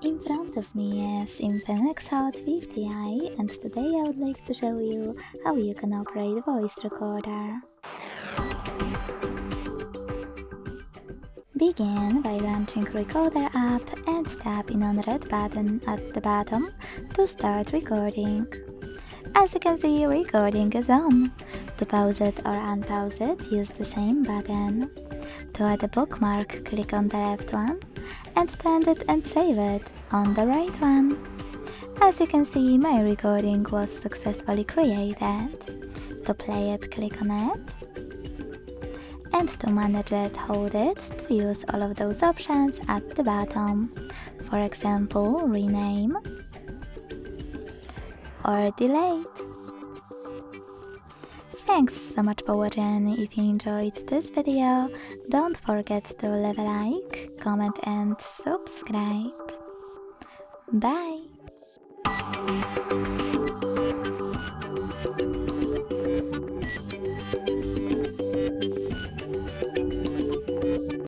In front of me is INFINIX Hot 50i, and today I would like to show you how you can operate voice recorder. Begin by launching Recorder app and tapping on red button at the bottom to start recording. As you can see, recording is on. To pause it or unpause it, use the same button. To add a bookmark, click on the left one, and to end it and save it on the right one. As you can see, my recording was successfully created. To play it, click on it. And to manage it, hold it to use all of those options at the bottom. For example, rename or delete. Thanks so much for watching. If you enjoyed this video, don't forget to leave a like, comment and subscribe. Bye!